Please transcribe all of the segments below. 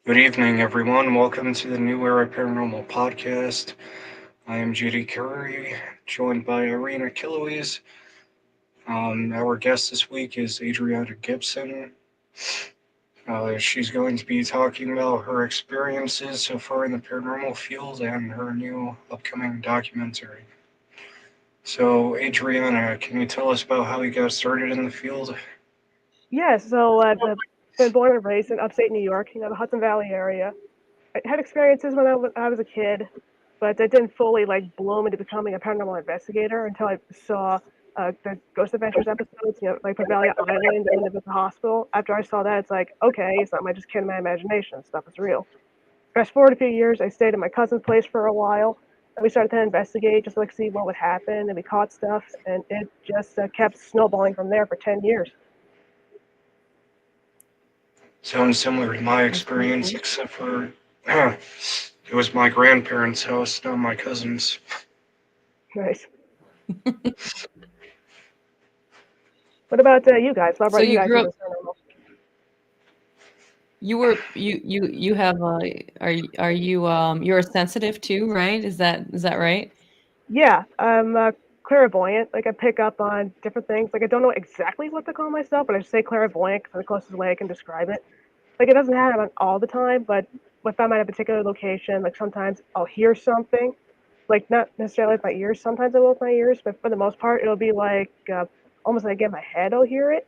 Good evening, everyone. Welcome to the New Era Paranormal Podcast. I am JD Curry, joined by Irina Killoes. Our guest this week is Adrianna Gibson. She's going to be talking about her experiences so far in the paranormal field and her new upcoming documentary. So, Adriana, can you tell us about how you got started in the field? Yeah, so I've been born and raised in upstate New York, the Hudson Valley area. I had experiences when I was a kid, but I didn't fully bloom into becoming a paranormal investigator until I saw the Ghost Adventures episodes, like Vidalia Island and the hospital. After I saw that, it's like, okay, it's not just kid in my imagination. Stuff is real. Fast forward a few years, I stayed at my cousin's place for a while, and we started to investigate just to see what would happen, and we caught stuff, and it just kept snowballing from there for 10 years. Sounds similar to my That's pretty experience, cool. except for it was my grandparents' house, not my cousin's. Nice. What about you guys? What So brought you you guys grew into up. paranormal? You have you're a sensitive too, right? Is that right? Yeah, I'm clairvoyant. Like I pick up on different things. Like I don't know exactly what to call myself, but I just say clairvoyant because the closest way I can describe it. Like it doesn't happen all the time, but if I'm at a particular location, like sometimes I'll hear something. Like not necessarily with my ears. Sometimes I will with my ears, but for the most part, it'll be like almost like in my head. I'll hear it.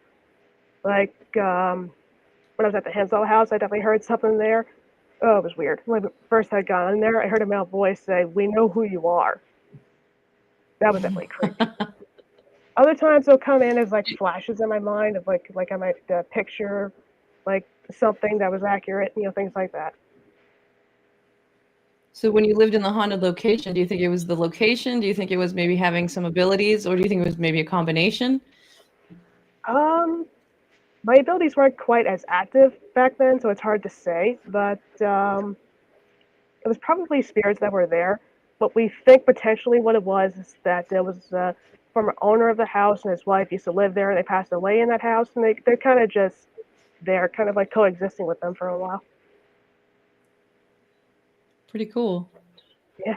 Like when I was at the Hensel house, I definitely heard something there. Oh, it was weird. When I first had gone in there, I heard a male voice say, "We know who you are." That was definitely creepy. Other times they'll come in as like flashes in my mind of like I might picture like something that was accurate, things like that. So when you lived in the haunted location, do you think it was the location? Do you think it was maybe having some abilities, or do you think it was maybe a combination? Um, my abilities weren't quite as active back then, so it's hard to say. But it was probably spirits that were there. But we think potentially what it was is that there was a former owner of the house and his wife used to live there, and they passed away in that house, and they're kind of just there, kind of like coexisting with them for a while. Pretty cool. Yeah.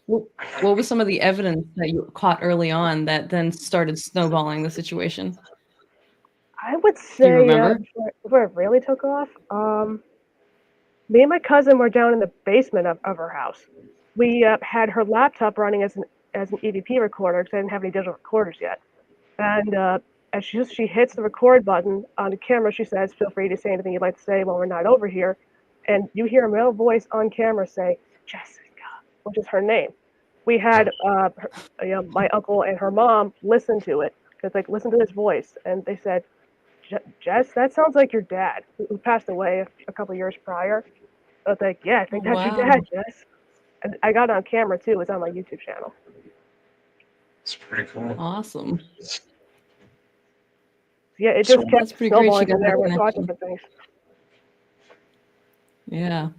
What, what was some of the evidence that you caught early on that then started snowballing the situation? I would Do you say remember? before it really took off, me and my cousin were down in the basement of her house. We had her laptop running as an EVP recorder because I didn't have any digital recorders yet. And as she hits the record button on the camera, she says, "Feel free to say anything you'd like to say when we're not over here." And you hear a male voice on camera say, "Jessica," which is her name. We had my uncle and her mom listen to it because like listen to his voice, and they said, Jess, that sounds like your dad who passed away a couple years prior." I was like, "Yeah, I Oh, think that's your wow. dad, Jess." And I got it on camera too. It's on my YouTube channel. It's pretty cool. Awesome. Yeah, it So, just kept That's pretty great. She snowballing got from that there. We caught connection. different things. Yeah.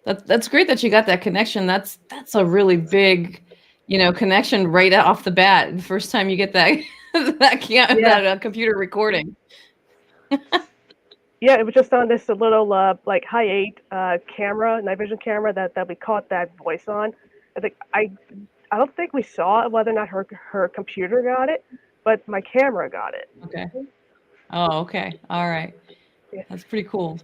That's great that you got that connection. That's a really big, connection right off the bat. The first time you get that Yeah, computer recording. yeah. It was just on this little like high eight camera, night vision camera that we caught that voice on. I think I don't think we saw whether or not her computer got it, but my camera got it. Okay. Oh, okay. All right. Yeah. That's pretty cool.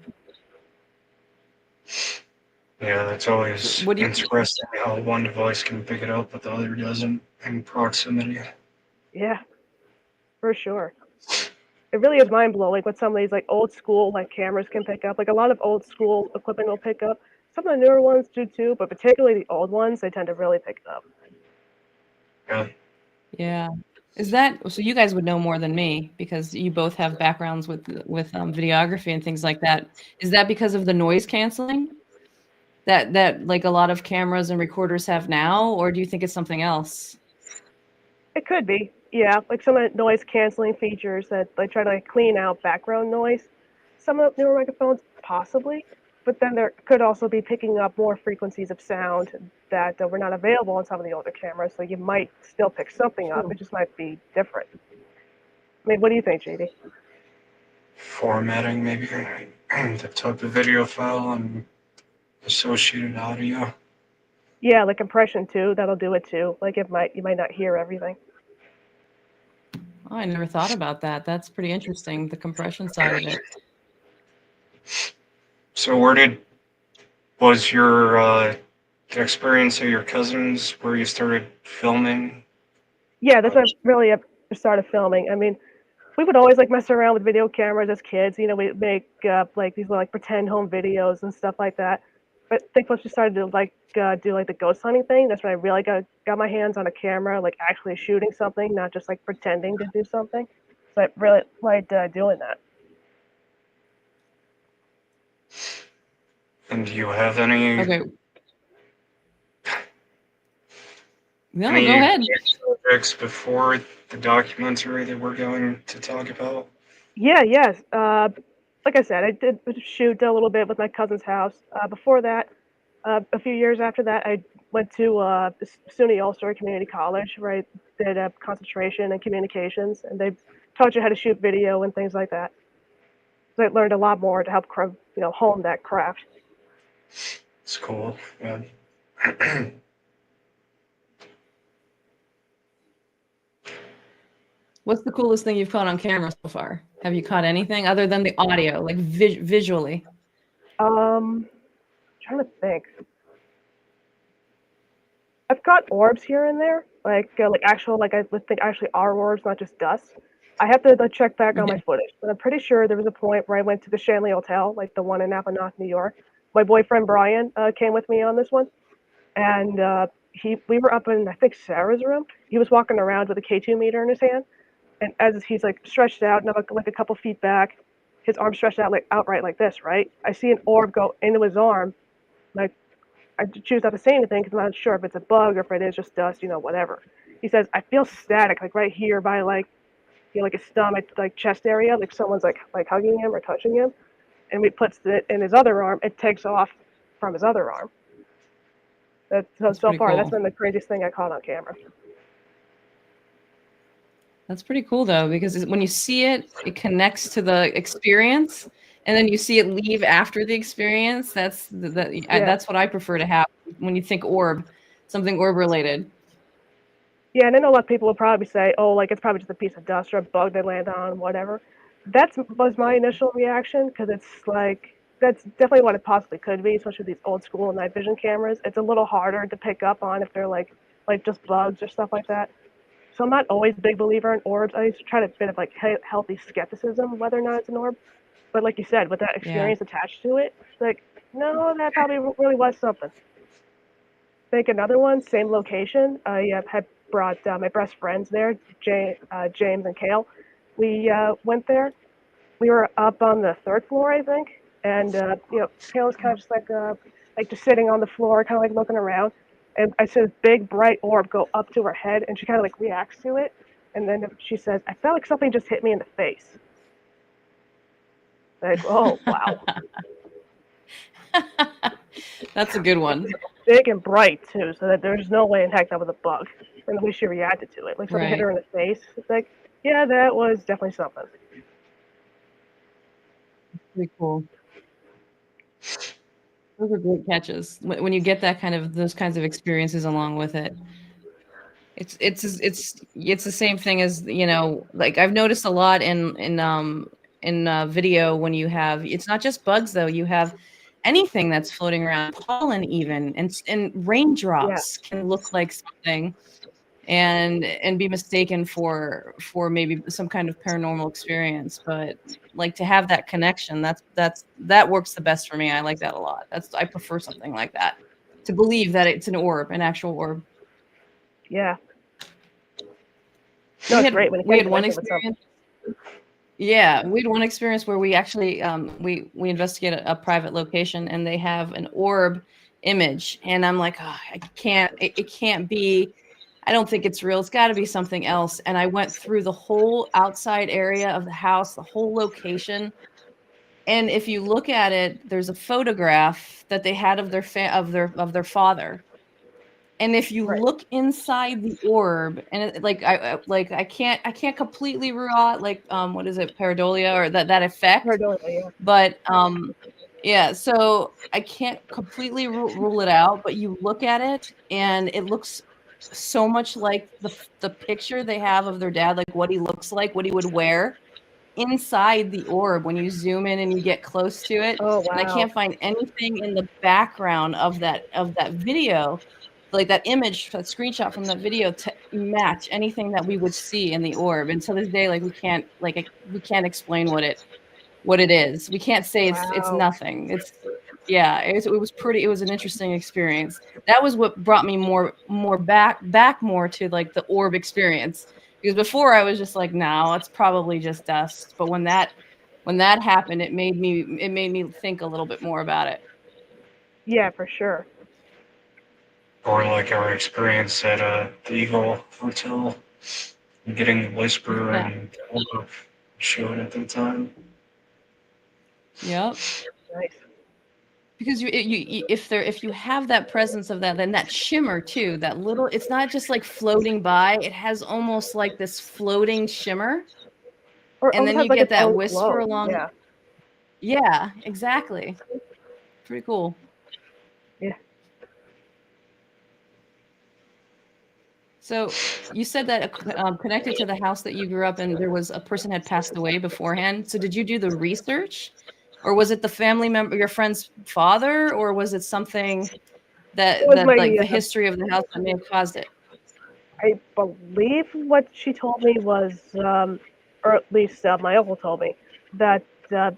yeah, that's So always what do you interesting how one device can pick it up, but the other doesn't in proximity. Yeah, for sure. It really is mind blowing what some of these like old school like cameras can pick up. Like a lot of old school equipment will pick up. Some of the newer ones do too, but particularly the old ones, they tend to really pick it up. Yeah, Yeah. Is that so you guys would know more than me because you both have backgrounds with videography and things like that. Is that because of the noise canceling that like a lot of cameras and recorders have now, or do you think it's something else? It could be, yeah, like some of the noise canceling features that they try to like clean out background noise. Some of the newer microphones, possibly, but then there could also be picking up more frequencies of sound that were not available on some of the older cameras. So you might still pick something up. True. It just might be different. I mean, what do you think, JD? formatting, maybe the type of video file and associated audio. Yeah, like compression too. That'll do it too. Like you might not hear everything. Oh, I never thought about that. That's pretty interesting, the compression side of it. So was your the experience of your cousins where you started filming? Yeah, that's what really started filming. I mean, we would always like mess around with video cameras as kids. You know, we make like these little like pretend home videos and stuff like that. But I think once we started to like do like the ghost hunting thing, that's when I really got my hands on a camera, like actually shooting something, not just like pretending to do something. So I really liked doing that. And do you have any Okay. No, go any ahead. projects before the documentary that we're going to talk about? Yeah, yes. Like I said, I did shoot a little bit with my cousin's house. Before that, a few years after that, I went to SUNY All-Star Community College, where I did a concentration in communications, and they taught you how to shoot video and things like that. So I learned a lot more to help, hone that craft. It's cool. Yeah. What's the coolest thing you've caught on camera so far? Have you caught anything other than the audio, like visually? Trying to think. I've got orbs here and there, like actual, like I would think actually are orbs, not just dust. I have to check back on my Okay. footage, but I'm pretty sure there was a point where I went to the Shanley Hotel, like the one in Appomattox, New York. My boyfriend Brian came with me on this one, and we were up in I think Sarah's room. He was walking around with a K2 meter in his hand, and as he's like stretched out, and I'm like a couple feet back, his arm stretched out like outright like this, right? I see an orb go into his arm, like I choose not to say anything because I'm not sure if it's a bug or if it is just dust, whatever. He says, I feel static, like right here by like his stomach, like chest area, like someone's like hugging him or touching him. And he puts it in his other arm, it takes off from his other arm. That's So pretty far, that's cool. been the craziest thing I caught on camera. That's pretty cool though, because when you see it, it connects to the experience, and then you see it leave after the experience. Yeah. That's what I prefer to have when you think orb, something orb related. Yeah, and I know a lot of people will probably say, oh, like it's probably just a piece of dust or a bug they land on, whatever. That was my initial reaction because it's like that's definitely what it possibly could be, especially with these old school night vision cameras. It's a little harder to pick up on if they're like just bugs or stuff like that. So I'm not always a big believer in orbs. I used to try to bit of like healthy skepticism whether or not it's an orb. But like you said, with that Yeah. experience attached to it, it's like no, that probably really was something. Think another one, same location. I had brought my best friends there, James and Kale. We went there. We were up on the third floor, I think, and Kale was kind of just like just sitting on the floor, kind of like looking around. And I see this big bright orb go up to her head, and she kind of like reacts to it. And then she says, "I felt like something just hit me in the face." Like, oh wow, That's a good one. big and bright too, so that there's no way in heck that was a bug. And the way she reacted to it, like something hit Right. her in the face. It's like, yeah, that was definitely something. Pretty cool. Those are great catches. When you get those kinds of experiences along with it. It's the same thing as, like I've noticed a lot in video when you have, it's not just bugs though, you have anything that's floating around, pollen even, and Yeah, raindrops can look like something and be mistaken for maybe some kind of paranormal experience. But like to have that connection, that works the best for me. I like that a lot. I prefer something like that, to believe that it's an actual orb. yeah. No, it's great when you We can had one connect it with something. experience. Yeah, we had one experience where we actually we investigated a private location, and they have an orb image, and I'm like, oh, I can't, it can't be. I don't think it's real. It's got to be something else. And I went through the whole outside area of the house, the whole location. And if you look at it, there's a photograph that they had of their father. And if you Right. look inside the orb, and I can't completely rule out like what is it, pareidolia, or that effect, Yeah. but yeah, so I can't completely rule it out, but you look at it and it looks so much like the picture they have of their dad, like what he looks like, what he would wear inside the orb when you zoom in and you get close to it. Oh And I wow. can't find anything in the background of that video, like that image, that screenshot from that video, to match anything that we would see in the orb. And to this day, like we can't explain what it is. We can't say it's Wow. nothing. It's yeah, it was an interesting experience. That was what brought me more back more to like the orb experience. Because before I was just like, no, it's probably just dust. But when that happened, it made me think a little bit more about it. Yeah, for sure. Or like our experience at the Eagle Hotel, getting the whisper Yeah. and orb shown at the time. Yep. Nice. Because if you have that presence of that, then that shimmer too, that little, it's not just like floating by, it has almost like this floating shimmer, Or and almost then has you like get its that own whisper glow. along. Yeah. Yeah, exactly. Pretty cool. Yeah. So you said that connected to the house that you grew up in, there was a person had passed away beforehand. So did you do the research, or was it the family member, your friend's father, or was it something It was that my like the history of the house that may have caused it? I believe what she told me was, or at least my uncle told me that uh,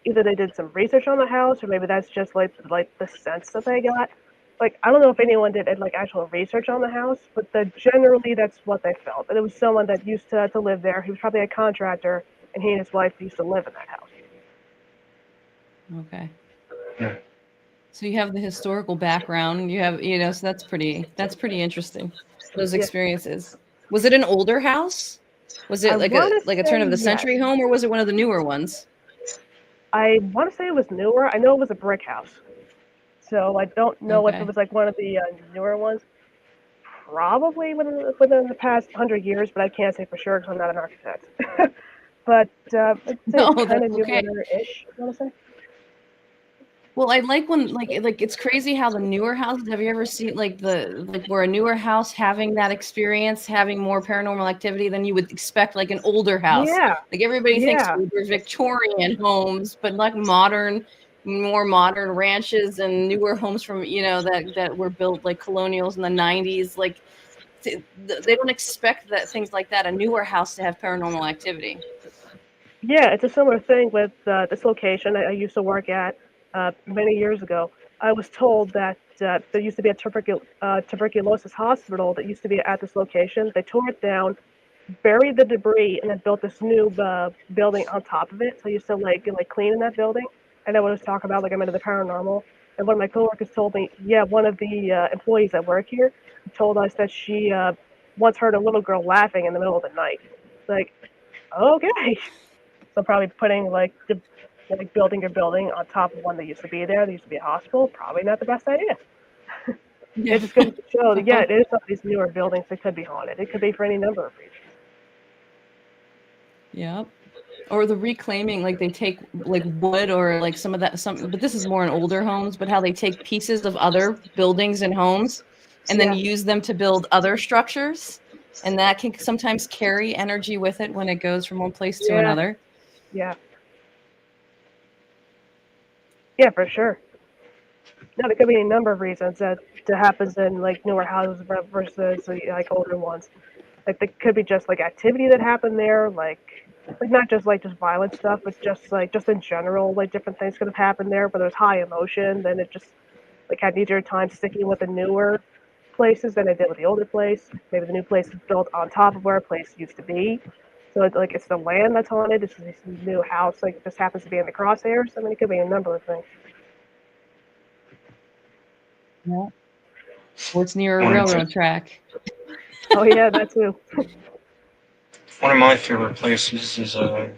either they did some research on the house, or maybe that's just like the sense that they got. Like I don't know if anyone did like actual research on the house, but generally that's what they felt. That it was someone that used to live there. He was probably a contractor, and he and his wife used to live in that house. Okay. Yeah. So you have the historical background, you have, so that's pretty interesting. Those Yeah, experiences. Was it an older house? Was I it want to like a turn say of the yes. century home, or was it one of the newer ones? I want to say it was newer. I know it was a brick house, so I don't know if it Okay. was like one of the newer ones. Probably within the past 100 years, but I can't say for sure because I'm not an architect. But I'd say No, it's kind that's of okay. newer-ish. I want to say. Well, I like when like it's crazy how the newer houses. Have you ever seen like where a newer house having that experience, having more paranormal activity than you would expect, like an older house? Yeah, Like everybody thinks yeah, they're Victorian homes, but like more modern ranches and newer homes from that were built like colonials in the 90s. Like they don't expect that things like that, a newer house, to have paranormal activity. yeah. It's a similar thing with this location I used to work at many years ago. I was told that there used to be a tuberculosis hospital that used to be at this location. They tore it down, buried the debris, and then built this new building on top of it. So I used to like clean in that building. And I was talking about like I'm into the paranormal. And one of my coworkers told me, yeah, one of the employees that work here told us that she once heard a little girl laughing in the middle of the night. Like, okay, so probably putting like building your building on top of one that used to be there. That used to be a hospital. Probably not the best idea. It Yeah. just goes to show that yeah, it is some of these newer buildings that could be haunted. It could be for any number of reasons. Yep. Or the reclaiming, like they take like wood or like but this is more in older homes, but how they take pieces of other buildings and homes and then Yeah, use them to build other structures. And that can sometimes carry energy with it when it goes from one place to yeah, another. yeah, yeah, for sure. No, there could be a number of reasons that happens in like newer houses versus like older ones. Like there could be just like activity that happened there, like not just violent stuff, but just in general, like different things could have happened there. But there's high emotion, then it just like had an easier time sticking with the newer places than it did with the older place. Maybe the new place is built on top of where a place used to be. So it's the land that's haunted. It's this new house, like just happens to be in the crosshairs. I mean, it could be a number of things. Yeah. Or it's near a One of, railroad track. Oh yeah, that too. one of my favorite places is a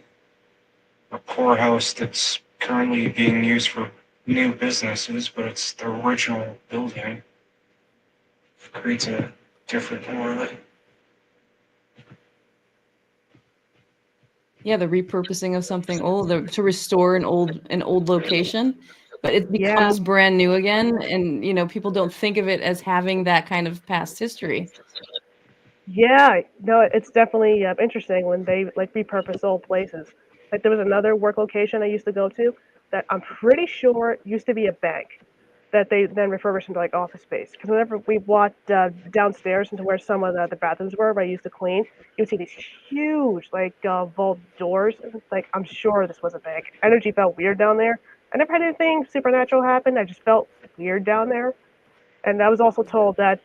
poorhouse that's currently being used for new businesses, but it's the original building. creates a different aura. Yeah, the repurposing of something old to restore an old location, but it Yeah, becomes brand new again, and people don't think of it as having that kind of past history. yeah. No, it's definitely interesting when they like repurpose old places. Like there was another work location I used to go to that I'm pretty sure used to be a bank that they then refurbished into like office space. Because whenever we walked downstairs into where some of the bathrooms were, I used to clean, you would see these huge like vault doors. And it's like I'm sure this was a bank. Energy felt weird down there. I never had anything supernatural happen. I just felt weird down there. And I was also told that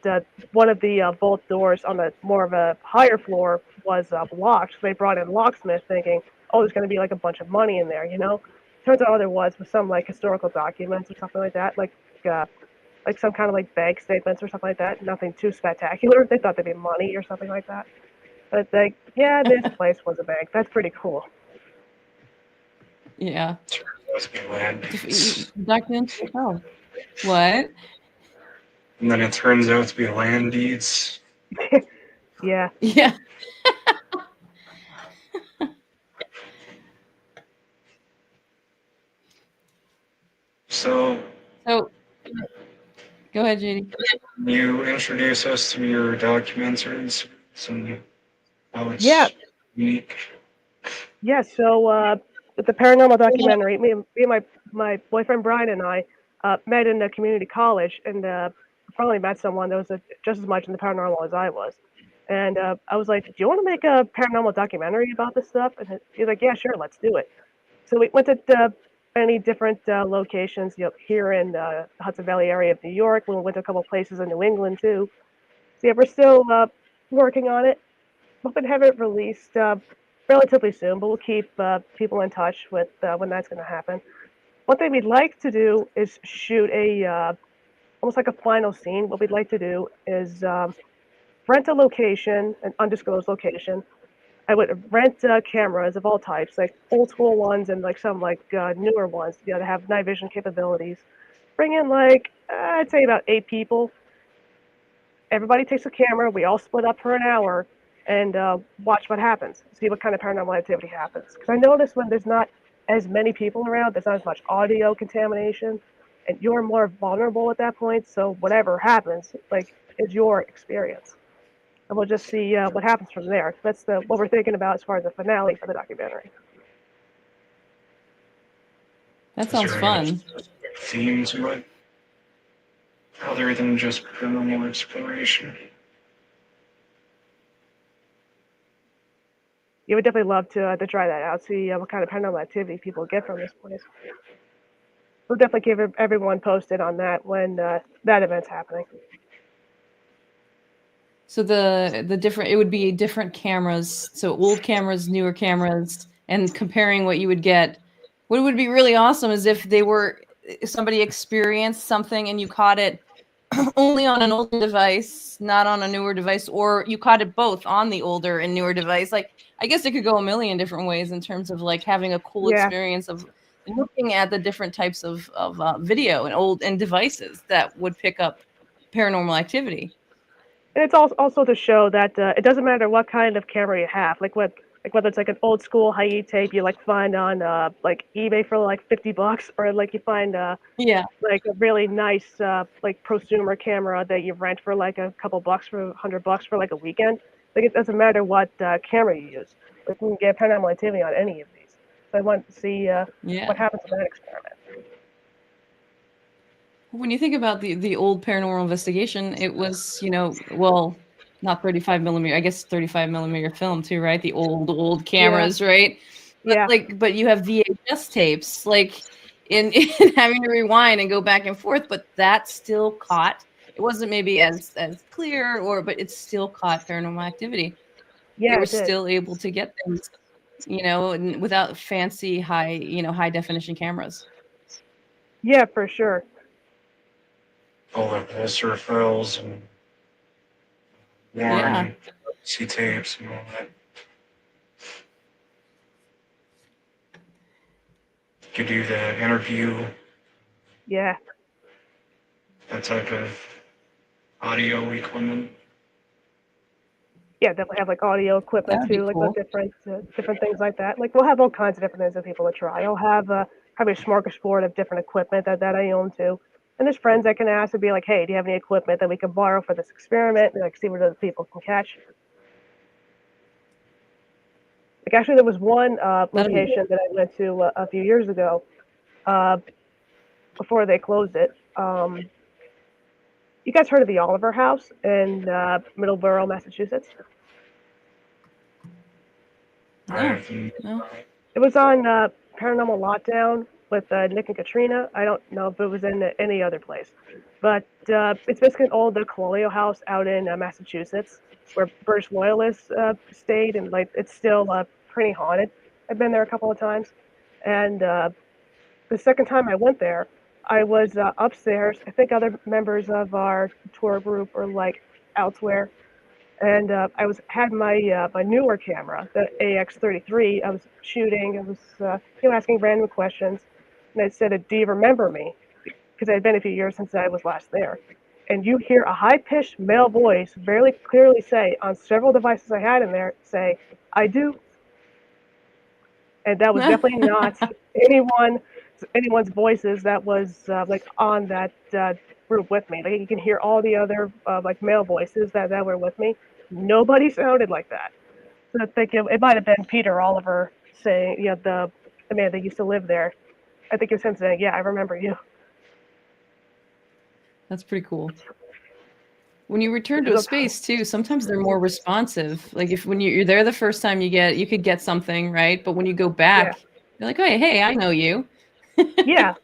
one of the vault doors on the more of a higher floor was locked. So they brought in locksmith thinking, oh, there's going to be like a bunch of money in there, you know? Turns out all there was some like historical documents or something like that, uh, like some kind of like bank statements or something like that. Nothing too spectacular. They thought there'd be money or something like that. But like, yeah, this place was a bank. That's pretty cool. Yeah. Must be land deeds. Document. Oh, what? And then it turns out to be land deeds. Yeah. Yeah. So So go ahead, JD. you introduce us to your documentaries and how Yeah. it's unique. Yeah, so with the paranormal documentary, me and my boyfriend Brian and I met in a community college, and finally met someone that was just as much in the paranormal as I was. And I was like, "Do you want to make a paranormal documentary about this stuff?" And he's like, "Yeah, sure, let's do it." So we went to many different locations, here in the Hudson Valley area of New York. We went to a couple places in New England too. So yeah, we're still working on it. Hoping to have it released relatively soon, but we'll keep people in touch with when that's going to happen. One thing we'd like to do is shoot a almost like a final scene. What we'd like to do is rent a location, an undisclosed location. I would rent cameras of all types, like old school ones and like some like newer ones, that have night vision capabilities. Bring in like I'd say about 8 people. Everybody takes a camera. We all split up for an hour and watch what happens. See what kind of paranormal activity happens. Because I notice when there's not as many people around, there's not as much audio contamination, and you're more vulnerable at that point. So whatever happens, like, is your experience, and we'll just see what happens from there. That's what we're thinking about as far as the finale for the documentary. That Is sounds there any fun. theme to it other than just paranormal exploration? You would definitely love to try that out, see what kind of paranormal activity people get from this place. We'll definitely keep everyone posted on that when that event's happening. So the different it would be different cameras, so old cameras, newer cameras, and comparing what you would get. What would be really awesome is if somebody experienced something and you caught it only on an older device, not on a newer device, or you caught it both on the older and newer device. Like, I guess it could go a million different ways in terms of like having a cool Yeah, experience of looking at the different types of video and devices that would pick up paranormal activity. and it's also to show that it doesn't matter what kind of camera you have, like whether it's like an old school high E tape you like find on like eBay for like $50, or like you find Yeah. like a really nice like prosumer camera that you rent for like a couple bucks for $100 for like a weekend. Like it doesn't matter what camera you use. Like you can get paranormal activity on any of these. So I want to see Yeah. what happens with that experiment. When you think about the old paranormal investigation, it was, well, not 35 millimeter, I guess 35 millimeter film too, right? The old Yeah, cameras, right? yeah, But you have VHS tapes, like in having to rewind and go back and forth, but that still caught. It wasn't maybe as clear, but it still caught paranormal activity. They yeah, were it did. still able to get things, without fancy high definition cameras. Yeah, for sure. All the holster files and Yeah. worn C tapes and all that. You could do the interview, Yeah, that type of audio equipment. Yeah, definitely have like audio That equipment would be too, like cool. different things like that. Like we'll have all kinds of different things that people to try. I'll have probably a smorgasbord of different equipment that I own too. And there's friends I can ask and be like, hey, do you have any equipment that we can borrow for this experiment? And like see what other people can catch. Like actually, there was one That'll be location that I went to a few years ago uh, before they closed it. You guys heard of the Oliver House in Middleborough, Massachusetts? I no, have no. It was on Paranormal Lockdown with Nick and Katrina. I don't know if it was in any other place, but it's basically an old colonial house out in Massachusetts where British loyalists stayed, and like it's still pretty haunted. I've been there a couple of times, and the second time I went there, I was upstairs. I think other members of our tour group were like elsewhere, and I was had my newer camera, the AX33. I was shooting. I was asking random questions, and I said, "Do you remember me?" Because it had been a few years since I was last there. And you hear a high-pitched male voice very clearly say on several devices I had in there, say, "I do." And that was definitely not anyone anyone's voices that was like on that group with me. Like you can hear all the other like male voices that were with me. Nobody sounded like that. So I think it might have been Peter Oliver saying, yeah, the man that used to live there. I think it was him saying, "Yeah, I remember you." That's pretty cool. When you return to a space too, sometimes they're more responsive. Like if when you're there the first time, you could get something, right? But when you go Yeah, back, you're like, hey, I know you. yeah.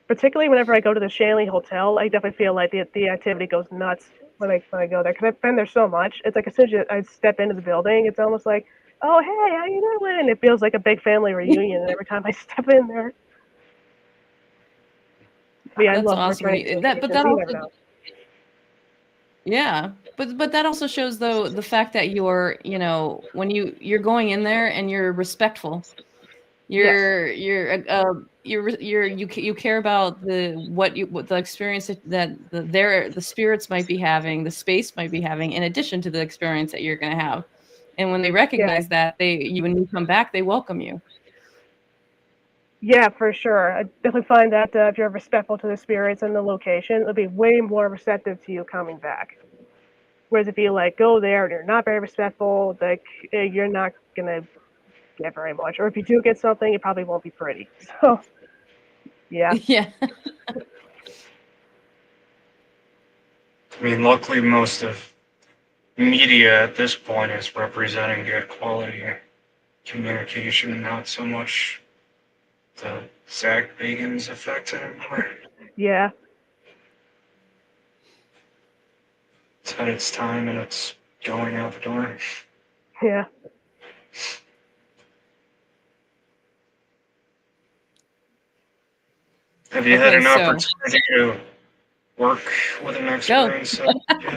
Particularly whenever I go to the Shanley Hotel, I definitely feel like the activity goes nuts when I go there because I've been there so much. It's like as soon as I step into the building, it's almost like, "Oh, hey, how you doing?" It feels like a big family reunion every time I step in there. But yeah, I That's love awesome. returning to But locations. that You never also, know. yeah, but that also shows though the fact that you're, when you're going in there and you're respectful. Yes. You care about what the experience that the spirits might be having, the space might be having, in addition to the experience that you're going to have. And when they Yeah. recognize that, when you come back, they welcome you. Yeah, for sure. I definitely find that if you're respectful to the spirits and the location, it'll be way more receptive to you coming back. Whereas if you like go there and you're not very respectful, like you're not gonna get very much. Or if you do get something, it probably won't be pretty. So yeah, Yeah. I mean, luckily, most of media at this point is representing good quality communication, not so much the Zach Bagans effect anymore. yeah, It's had its time and it's going out the door. yeah. Have you had Okay, an so opportunity to work with an go. experience? Yeah.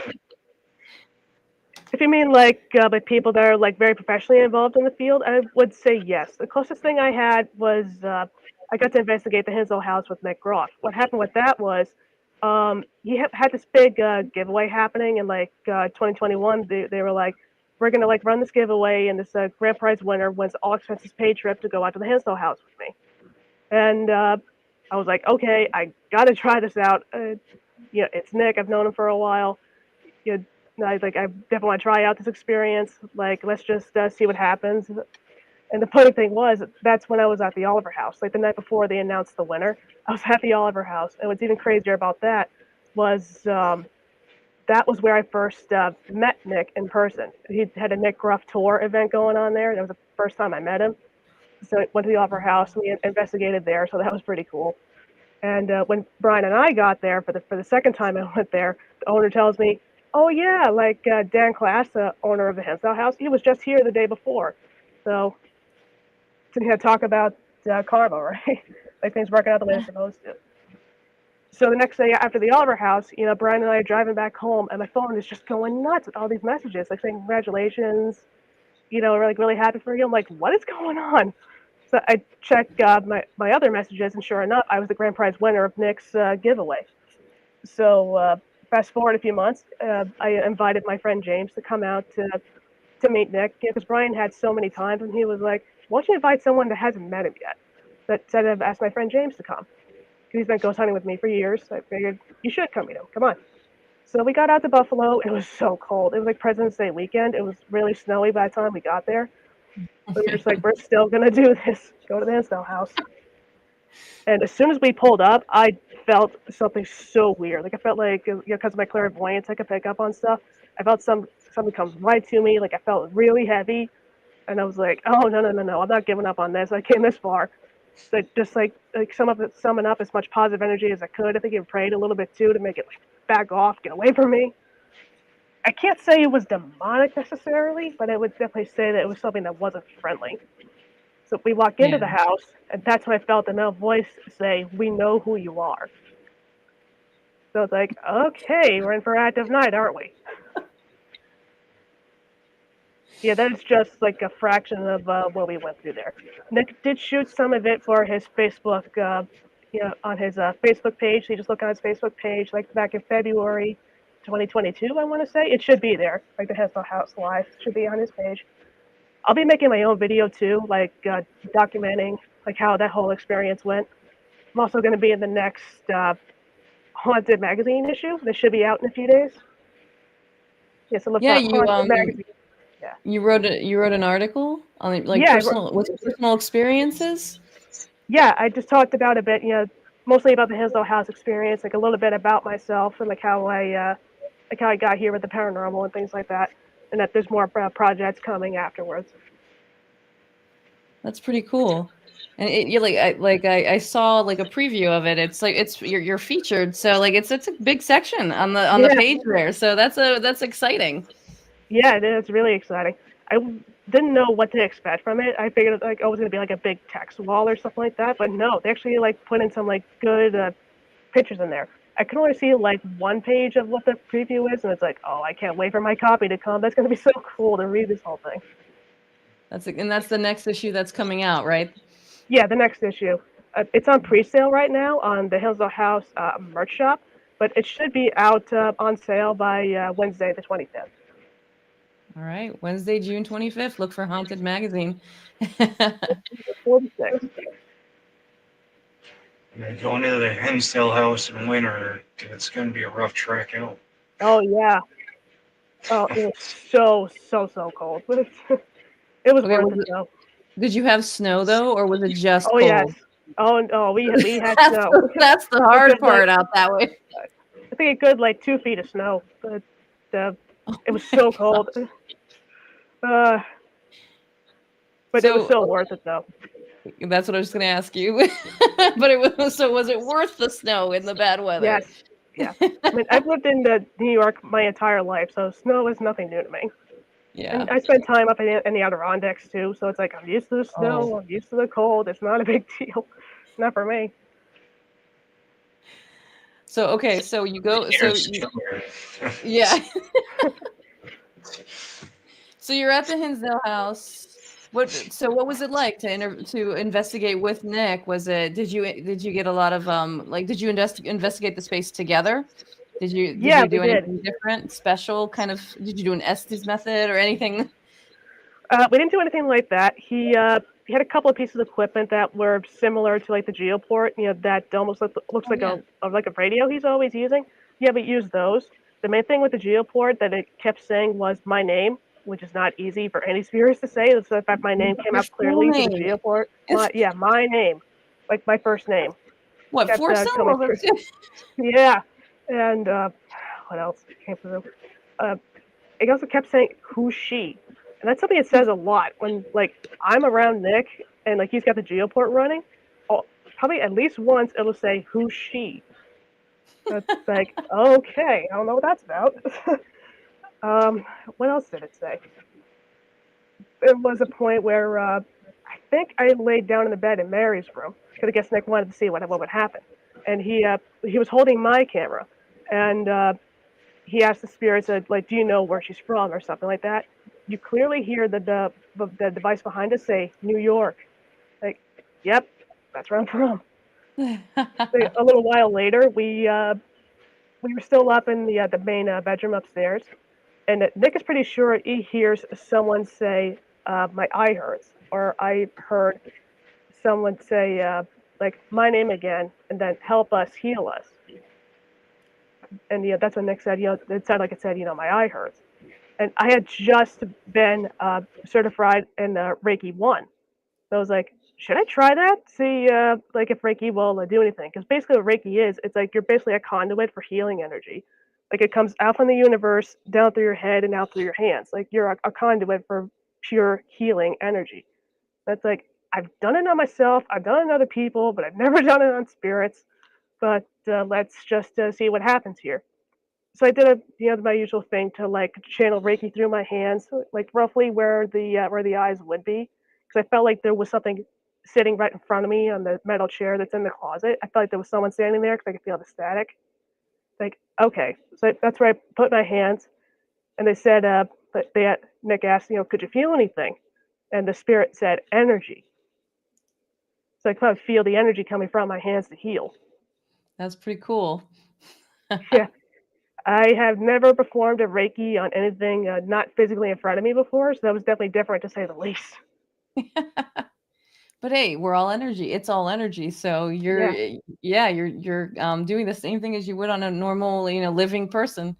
If you mean like people that are like very professionally involved in the field, I would say yes. The closest thing I had was I got to investigate the Hinsdale house with Nick Groff. What happened with that was he had this big giveaway happening in like 2021. They were like, we're gonna like run this giveaway, and this grand prize winner wins all expenses paid trip to go out to the Hinsdale house with me. And I was like, okay, I gotta try this out. It's Nick. I've known him for a while. You I definitely want to try out this experience. Like, let's just see what happens. And the funny thing was, that's when I was at the Oliver House. Like the night before they announced the winner, I was at the Oliver House. And what's even crazier about that was that was where I first met Nick in person. He had a Nick Gruff tour event going on there. That was the first time I met him. So I went to the Oliver House. We investigated there, so that was pretty cool. And when Brian and I got there for the second time I went there, the owner tells me, "Oh yeah, like Dan Class, the owner of the Hinsdale House, he was just here the day before." So to talk about karma, right? Like things working out the way they're supposed to. So the next day after the Oliver House, Brian and I are driving back home, and my phone is just going nuts with all these messages, like saying congratulations, we're like really happy for you. I'm like, what is going on? So I checked my other messages, and sure enough, I was the grand prize winner of Nick's giveaway. So fast forward a few months, I invited my friend James to come out to meet Nick, because Brian had so many times, and he was like, "Why don't you invite someone that hasn't met him yet?" That said, I've asked my friend James to come. He's been ghost hunting with me for years. So I figured you should come meet him. Come on. So we got out to Buffalo. It was so cold. It was like President's Day weekend. It was really snowy by the time we got there. But we were just like, we're still gonna do this. Go to the Hinsdale house. And as soon as we pulled up, I felt something so weird. Like I felt like, because of my clairvoyance, I could pick up on stuff. I felt something come right to me. Like I felt really heavy, and I was like, oh no no no no, I'm not giving up on this. I came this far. So just like summing up as much positive energy as I could. I think I prayed a little bit too to make it like back off, get away from me. I can't say it was demonic necessarily, but I would definitely say that it was something that wasn't friendly. So we walk into the Yeah. house, and that's when I felt the male voice say, "We know who you are." So it's like, okay, we're in for active night, aren't we? Yeah, that is just like a fraction of what we went through there. Nick did shoot some of it for his Facebook, on his Facebook page. So you just look on his Facebook page, like back in February 2022, I want to say. It should be there. Like the Heston House Live should be on his page. I'll be making my own video too, like documenting like how that whole experience went. I'm also going to be in the next Haunted magazine issue. That should be out in a few days. Yeah, so look Yeah, for you Haunted magazine. Yeah. you wrote an article on like Yeah, personal experiences. yeah, I just talked about a bit, mostly about the Hinsdale House experience, like a little bit about myself and like how I got here with the paranormal and things like that, and that there's more projects coming afterwards. That's pretty cool. And you're I saw like a preview of it. It's like you're featured, so like it's a big section on the Yeah, page there. So that's exciting. yeah, it is really exciting. I didn't know what to expect from it. I figured like it was gonna be like a big text wall or something like that, but no, they actually like put in some like good pictures in there. I can only see like one page of what the preview is, and it's like, oh, I can't wait for my copy to come. That's gonna be so cool to read this whole thing. That's the next issue that's coming out, right? Yeah, the next issue. It's on pre-sale right now on the Hillsdale House merch shop, but it should be out on sale by Wednesday, the 25th. All right, Wednesday, June 25th. Look for Haunted Magazine. 46. Going to the Hinsdale house in winter, it's going to be a rough trek out. Oh yeah. Oh, it was so cold, but it was Okay, worth it though. did you have snow though, or was it just Oh yes. cold? Oh no, we had That's snow. that's the A hard good like part out that way. I think a good like 2 feet of snow. But it was so cold. Uh, but it was So so worth it though. that's what I was going to ask you. But was it worth the snow in the bad weather? Yes. Yeah. I mean, I've lived in New York my entire life, so snow is nothing new to me. Yeah. And I spent time up in the Adirondacks too, so it's like I'm used to the snow, Oh. I'm used to the cold. It's not a big deal. Not for me. So okay, so you go. Here's Yeah. So you're at the Hinsdale house. What was it like to investigate with Nick? Did you get a lot of like did you investigate the space together? Did Yeah, you we do did. anything different, special kind of did you do an Estes method or anything? We didn't do anything like that. He had a couple of pieces of equipment that were similar to like the geoport, that almost looks Oh like yeah. a radio he's always using. Yeah, we used those. The main thing with the geoport that it kept saying was my name, which is not easy for any spirits to say. So in fact, my name came Your out full clearly through the name. geoport. It's My name, like my first name, what, kept four coming syllables? through. Yeah, and what else came through? Uh, it also kept saying who's she, and that's something it says a lot when like I'm around Nick and like he's got the geoport running. Probably at least once it'll say who's she. That's like okay, I don't know what that's about. What else did it say? There was a point where I think I laid down in the bed in Mary's room because I guess Nick wanted to see what would happen, and he was holding my camera, and he asked the spirits, like, "Do you know where she's from?" or something like that. You clearly hear the device behind us say New York. Like, yep, that's where I'm from. A little while later, we were still up in the main bedroom upstairs, and Nick is pretty sure he hears someone say, "My eye hurts," or I heard someone say, like, "My name again," and then "Help us, heal us." And that's what Nick said. It sounded like it said, "My eye hurts." And I had just been certified in Reiki 1. So I was like, should I try that? See, like if Reiki will do anything? Because basically what Reiki is, it's like you're basically a conduit for healing energy. Like it comes out from the universe, down through your head, and out through your hands. Like you're a conduit for pure healing energy. That's like, I've done it on myself, I've done it on other people, but I've never done it on spirits. But let's just see what happens here. So I did my usual thing to like channel Reiki through my hands, like roughly where the eyes would be, because I felt like there was something sitting right in front of me on the metal chair that's in the closet. I felt like there was someone standing there because I could feel the static. Like, okay, so that's where I put my hands, and they said, Nick asked, could you feel anything? And the spirit said energy. So I could feel the energy coming from my hands to heal. That's pretty cool. Yeah. I have never performed a Reiki on anything not physically in front of me before, so that was definitely different to say the least. But hey, we're all energy. It's all energy. So you're doing the same thing as you would on a normal, living person.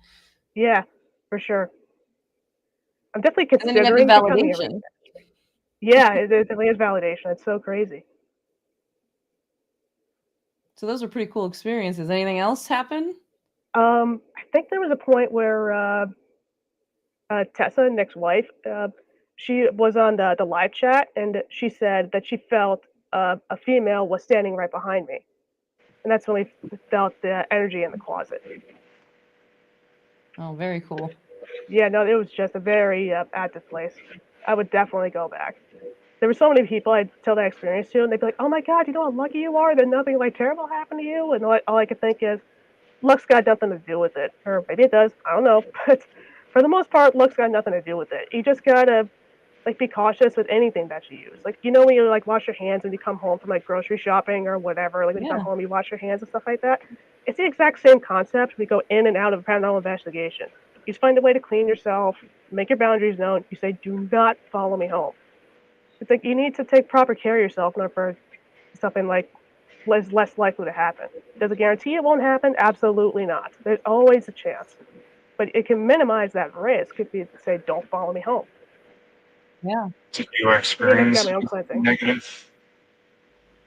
Yeah, for sure. I'm definitely And then you have the considering becoming a Reiki. validation. Yeah, it definitely is validation. It's so crazy. So those are pretty cool experiences. Anything else happen? I think there was a point where Tessa, Nick's wife, she was on the live chat, and she said that she felt a female was standing right behind me, and that's when we felt the energy in the closet. Oh, very cool. Yeah, no, it was just a very active place. I would definitely go back. There were so many people I'd tell that experience to, and they'd be like, "Oh my God, you know how lucky you are that nothing like terrible happened to you." And all I could think is, luck's got nothing to do with it, or maybe it does. I don't know, but for the most part, luck's got nothing to do with it. You just gotta like be cautious with anything that you use. Like when you like wash your hands when you come home from like grocery shopping or whatever. Like when you come Yeah. home, you wash your hands and stuff like that. It's the exact same concept. We go in and out of a paranormal investigation. You just find a way to clean yourself, make your boundaries known. You say, "Do not follow me home." It's like you need to take proper care of yourself in order for something like less likely to happen. Does it guarantee it won't happen? Absolutely not. There's always a chance, but it can minimize that risk if you say, "Don't follow me home." Yeah. Did you For me, that's got experience my own cleansing. negative?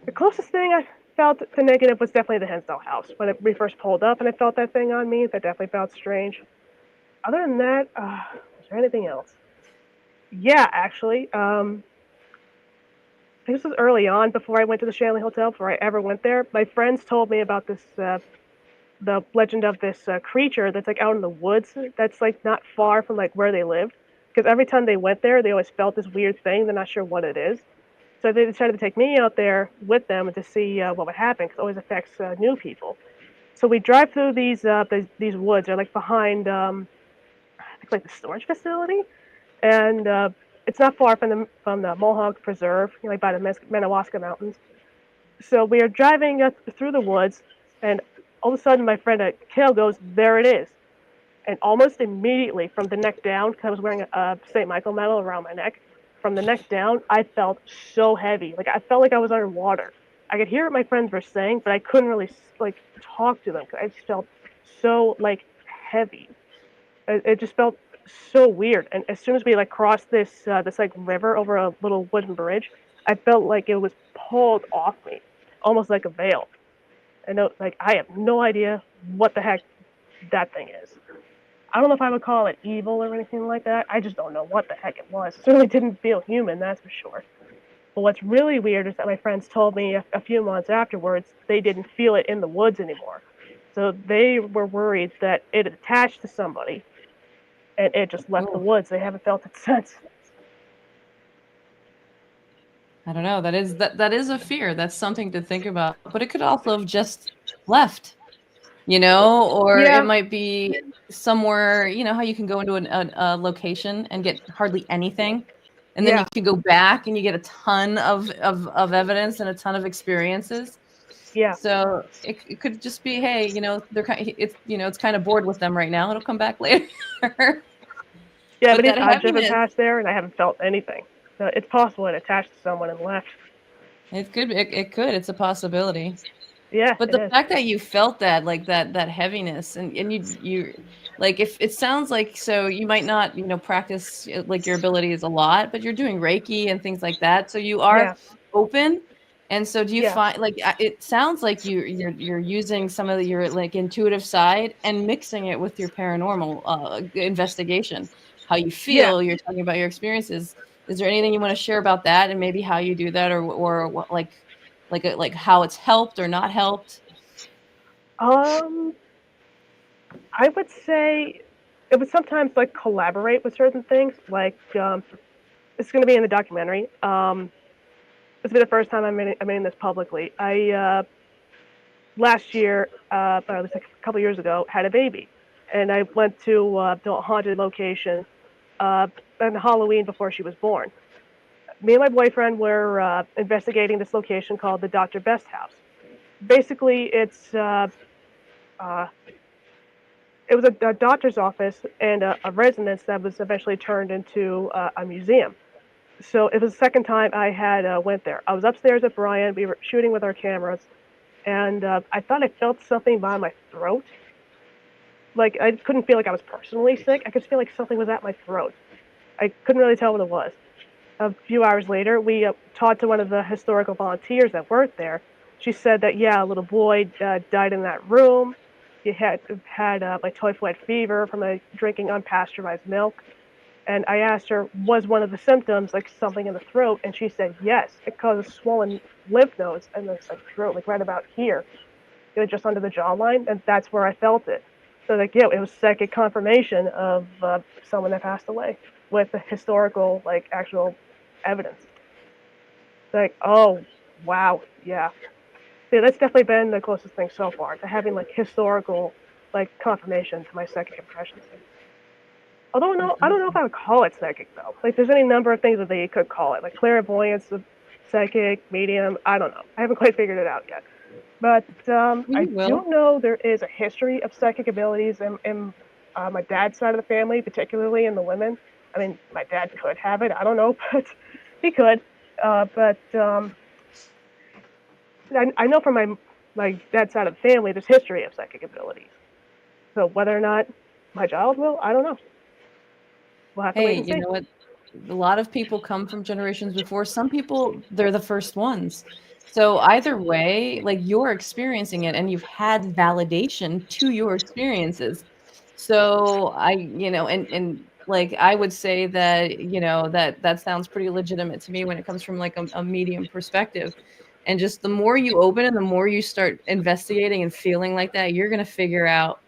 The closest thing I felt to negative was definitely the Hensdale house. When we first pulled up and I felt that thing on me, that definitely felt strange. Other than that, was there anything else? Yeah, actually. This was early on before I went to the Shanley Hotel, before I ever went there. My friends told me about this, the legend of this creature that's like out in the woods that's like not far from like where they lived. Because every time they went there, they always felt this weird thing. They're not sure what it is. So they decided to take me out there with them to see what would happen, because it always affects new people. So we drive through these woods. They're like behind, I think like the storage facility, and it's not far from the Mohawk Preserve, like by the Manawaska Mountains. So we are driving through the woods, and all of a sudden my friend Kale goes, "There it is." And almost immediately from the neck down, because I was wearing a St. Michael medal around my neck, from the neck down, I felt so heavy. Like I felt like I was underwater. I could hear what my friends were saying, but I couldn't really like talk to them because I just felt so like heavy. It just felt so weird. And as soon as we like crossed this like river over a little wooden bridge, I felt like it was pulled off me, almost like a veil. And like I have no idea what the heck that thing is. I don't know if I would call it evil or anything like that. I just don't know what the heck it was. It certainly didn't feel human, that's for sure. But what's really weird is that my friends told me a few months afterwards they didn't feel it in the woods anymore. So they were worried that it attached to somebody and it just left the Ooh. woods. They haven't felt it since. I don't know. That is a fear. That's something to think about. But it could also have just left, or it Yeah, might be somewhere, how you can go into a location and get hardly anything. And then you yeah, can go back and you get a ton of evidence and a ton of experiences. Yeah. So it could just be, hey, they're it's kind of bored with them right now. It'll come back later. Yeah, But but that I've driven heaviness, past there and I haven't felt anything. So it's possible it attached to someone and left. it's a possibility. Yeah, But it the is. fact that you felt that, like that heaviness, and you like, if it sounds like, so you might not, practice like your abilities a lot, but you're doing Reiki and things like that, so you are Yeah, open. And so do you yeah, find, like, it sounds like you're using some of your like intuitive side and mixing it with your paranormal investigation, how you yeah. feel, you're talking about your experiences. Is there anything you want to share about that, and maybe how you do that, or what, like how it's helped or not helped? Um, I would say it would sometimes like collaborate with certain things. Like it's going to be in the documentary. This will be the first time I'm in this publicly. I last year, or at least a couple years ago, had a baby, and I went to a haunted location uh, on Halloween before she was born. Me and my boyfriend were investigating this location called the Dr. Best House. Basically, uh, it was a doctor's office and a residence that was eventually turned into a museum. So it was the second time I had went there. I was upstairs at Brian. We were shooting with our cameras, and I thought I felt something by my throat. Like I couldn't feel like I was personally sick. I could feel like something was at my throat. I couldn't really tell what it was. A few hours later, we talked to one of the historical volunteers that worked there. She said that yeah, a little boy died in that room. He had like typhoid fever from drinking unpasteurized milk. And I asked her, was one of the symptoms like something in the throat? And she said yes. It caused swollen lymph nodes in the like, throat, like right about here, just under the jawline, and that's where I felt it. So like yeah, it was psychic confirmation of someone that passed away with the historical like actual evidence. Like oh wow, yeah, yeah, that's definitely been the closest thing so far to having like historical like confirmation to my psychic impressions. Although That's no, I don't know if awesome. I would call it psychic though. Like there's any number of things that they could call it, like clairvoyance, psychic, medium. I don't know. I haven't quite figured it out yet. But Well, I you will. do know there is a history of psychic abilities in my dad's side of the family, particularly in the women. I mean, my dad could have it. I don't know, but he could. But I know from my dad's side of the family, there's history of psychic abilities. So whether or not my child will, I don't know. We'll have to wait Hey, and you see. know what? A lot of people come from generations before. Some people, they're the first ones. So either way, like, you're experiencing it and you've had validation to your experiences. So and like, I would say that, that sounds pretty legitimate to me when it comes from like a medium perspective. And just the more you open and the more you start investigating and feeling like that, you're gonna figure out,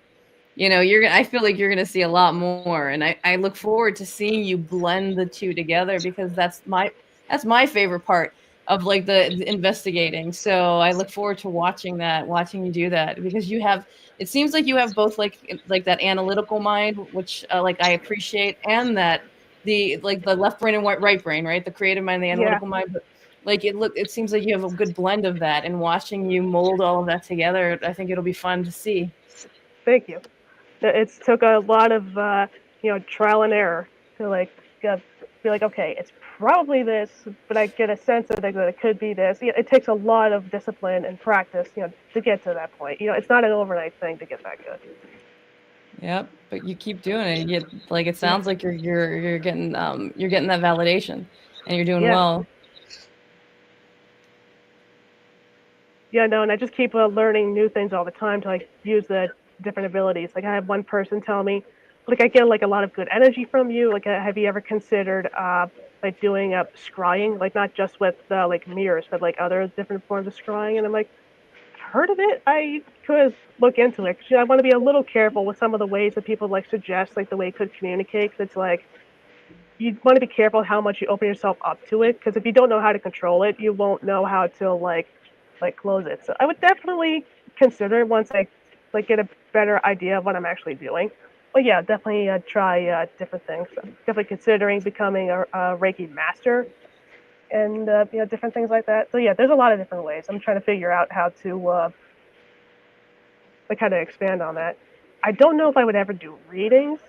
you're gonna I feel like you're gonna see a lot more, and I look forward to seeing you blend the two together, because that's my favorite part of, like, the investigating. So I look forward to watching you do that, because it seems like you have both, like that analytical mind, which, like, I appreciate, and that the left brain and right brain, right? The creative mind, the Yeah, analytical mind, but, like, it seems like you have a good blend of that, and watching you mold all of that together, I think it'll be fun to see. thank you. It's took a lot of trial and error to like be like okay, it's probably this, but I get a sense of like, that it could be this. It takes a lot of discipline and practice, to get to that point. It's not an overnight thing to get that good. Yep, but you keep doing it. Like, it Yeah, sounds like you're getting that validation, and you're doing yeah, well. yeah. No, and I just keep learning new things all the time to like use the different abilities. Like I have one person tell me, like I get like a lot of good energy from you. Like have you ever considered like doing scrying, like not just with like mirrors, but like other different forms of scrying? And I'm like, heard of it. I could look into it. 'Cause, I want to be a little careful with some of the ways that people like suggest, like the way it could communicate. 'Cause it's like you want to be careful how much you open yourself up to it. Because if you don't know how to control it, you won't know how to like close it. So I would definitely consider it once I like get a better idea of what I'm actually doing. But yeah, definitely try different things. So definitely considering becoming a Reiki master. and different things like that. So yeah, there's a lot of different ways. I'm trying to figure out how to like how to expand on that. I don't know if I would ever do readings.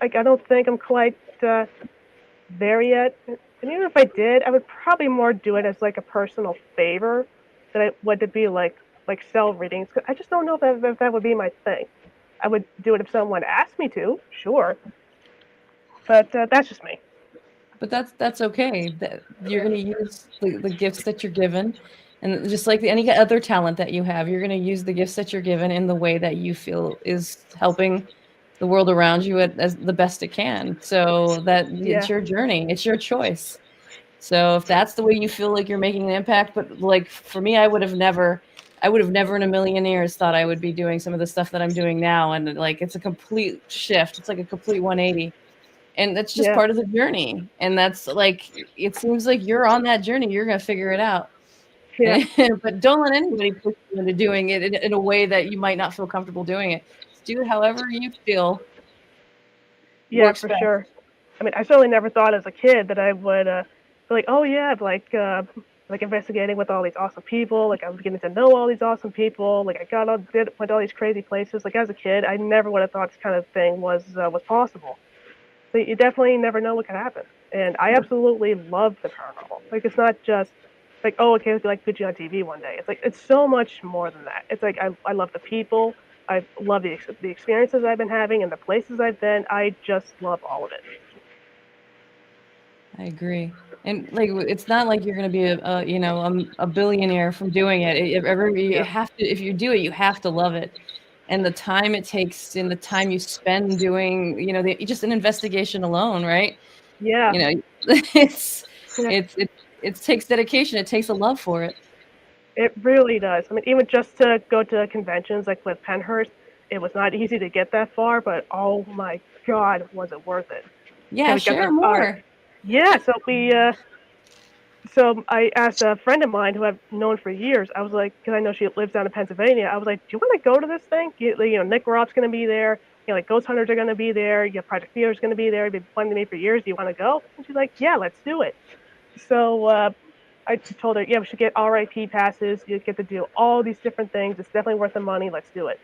Like I don't think I'm quite there yet. And even if I did, I would probably more do it as like a personal favor than I would to be like sell readings. 'Cause I just don't know if that would be my thing. I would do it if someone asked me to, sure, but that's just me. But that's okay. That you're going to use the gifts that you're given, and just like any other talent that you have, you're going to use the gifts that you're given in the way that you feel is helping the world around you as the best it can. So that it's Yeah, your journey, it's your choice. So if that's the way you feel like you're making an impact, but like for me, I would have never in a million years thought I would be doing some of the stuff that I'm doing now, and like it's a complete shift. It's like a complete 180, and that's just yeah, part of the journey. And that's like it seems like you're on that journey. You're gonna figure it out. yeah, And, but don't let anybody push you into doing it in a way that you might not feel comfortable doing it. Just do it however you feel yeah, works for best. sure. I mean, I certainly never thought as a kid that I would be like, oh yeah, like investigating with all these awesome people. Like I was getting to know all these awesome people. Like I went to all these crazy places. Like as a kid, I never would have thought this kind of thing was possible. So you definitely never know what can happen. And I absolutely love the paranormal. Like it's not just like, oh, okay, it'll be like put you on TV one day. It's like it's so much more than that. It's like I love the people. I love the experiences I've been having and the places I've been. I just love all of it. I agree. And like it's not like you're going to be a billionaire from doing it. You Yeah, have to, if you do it, you have to love it. And the time it takes and the time you spend doing, just an investigation alone, right? yeah, You know, it's yeah. it takes dedication. It takes a love for it. It really does. I mean, even just to go to conventions like with Penhurst, it was not easy to get that far, but oh my God, was it worth it? Yeah, Yeah, we got share our more. yeah. So I asked a friend of mine who I've known for years. I was like, because I know she lives down in Pennsylvania. I was like, do you want to go to this thing? Nick Roth's going to be there. Like Ghost Hunters are going to be there. Project Theater's going to be there. You've been planning to me for years. Do you want to go? And she's like, yeah, let's do it. So I told her, yeah, we should get RIP passes. You get to do all these different things. It's definitely worth the money. Let's do it.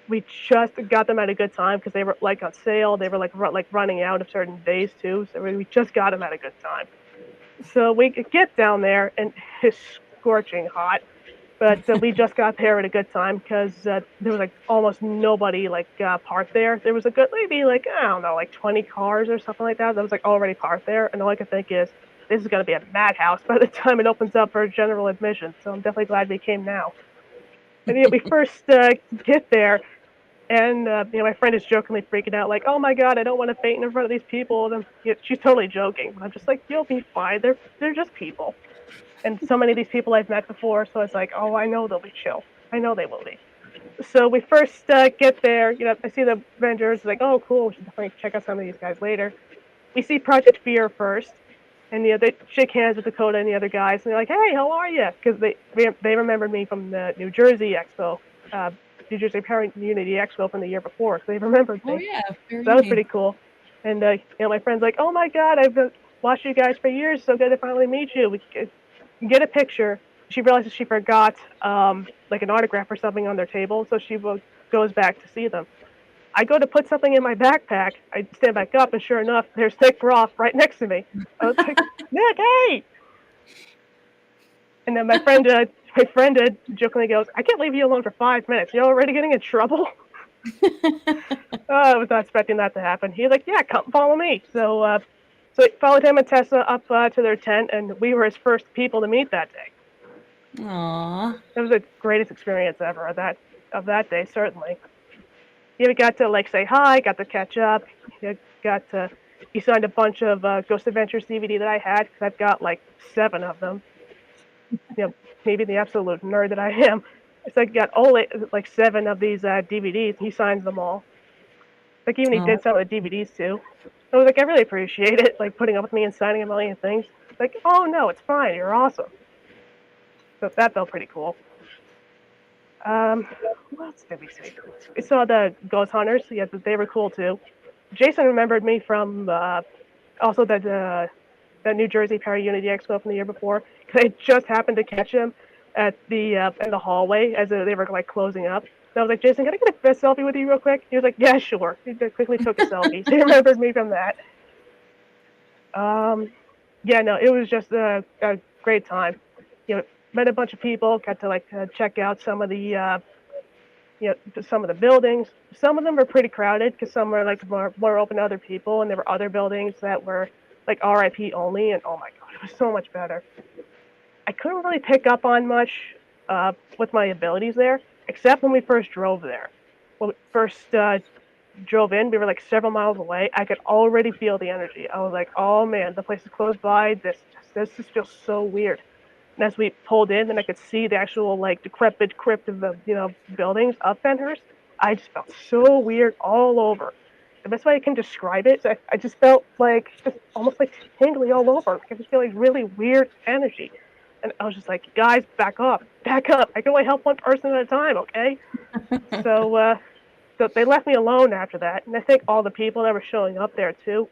We just got them at a good time because they were like on sale. They were like running out of certain days too. So we just got them at a good time. So we could get down there and it's scorching hot. But we just got there at a good time because there was like almost nobody parked there. There was a good maybe like I don't know like 20 cars or something like that was like already parked there. And all I could think is this is going to be a madhouse by the time it opens up for general admission. So I'm definitely glad we came now. And we first get there, and my friend is jokingly freaking out, like, "Oh my God, I don't want to faint in front of these people." And she's totally joking, but I'm just like, "You'll be fine. They're just people." And so many of these people I've met before, so it's like, "Oh, I know they'll be chill. I know they will be." So we first get there. I see the vendors, like, "Oh, cool. We should definitely check out some of these guys later." We see Project Fear first, and they shake hands with Dakota and the other guys, and they're like, "Hey, how are you?" Because they remembered me from the New Jersey Expo, uh, New Jersey Parent Unity Expo from the year before. So they remembered Oh me. yeah, fair So that was uni. pretty cool. And my friend's like, "Oh my God, I've watched you guys for years. So good to finally meet you. We get a picture." She realizes she forgot like an autograph or something on their table, so she goes back to see them. I go to put something in my backpack. I stand back up, and sure enough, there's Nick Roth right next to me. I was like, Nick, hey! And then my friend jokingly goes, I can't leave you alone for 5 minutes. You're already getting in trouble. I was not expecting that to happen. He's like, yeah, come follow me. So I followed him and Tessa up to their tent, and we were his first people to meet that day. Aw. It was the greatest experience ever of that day, certainly. Yeah, we got to say hi, got to catch up. Got to he signed a bunch of Ghost Adventures DVD that I had because I've got like 7 of them. Maybe the absolute nerd that I am. It's like got all like 7 of these DVDs. He signs them all. Like even he Oh, did some of the DVDs too. I was like, I really appreciate it, like putting up with me and signing a million things. Like, oh no, it's fine. You're awesome. So that felt pretty cool. What else did we see? We saw the Ghost Hunters. Yeah, they were cool too. Jason remembered me from also that that New Jersey Para Unity Expo from the year before. Because I just happened to catch him at the in the hallway as they were like closing up. And I was like, Jason, can I get a selfie with you real quick? He was like, yeah, sure. He quickly took a selfie. So he remembered me from that. Yeah, no, it was just a great time. You know, met a bunch of people, got to like check out some of the some of the buildings. Some of them were pretty crowded because some were like more open to other people, and there were other buildings that were like RIP only. And oh my god, it was so much better. I couldn't really pick up on much with my abilities there, except when we first drove there. When we first drove in, we were like several miles away. I could already feel the energy. I was like, oh man, the place is close by. This just feels so weird. And as we pulled in, then I could see the actual like decrepit crypt of the buildings up Fenhurst. I just felt so weird all over. The best way I can describe it is I just felt like just almost like tingly all over. Like I just feel like really weird energy. And I was just like, guys, back up, back up. I can only help one person at a time, okay? So they left me alone after that. And I think all the people that were showing up there too,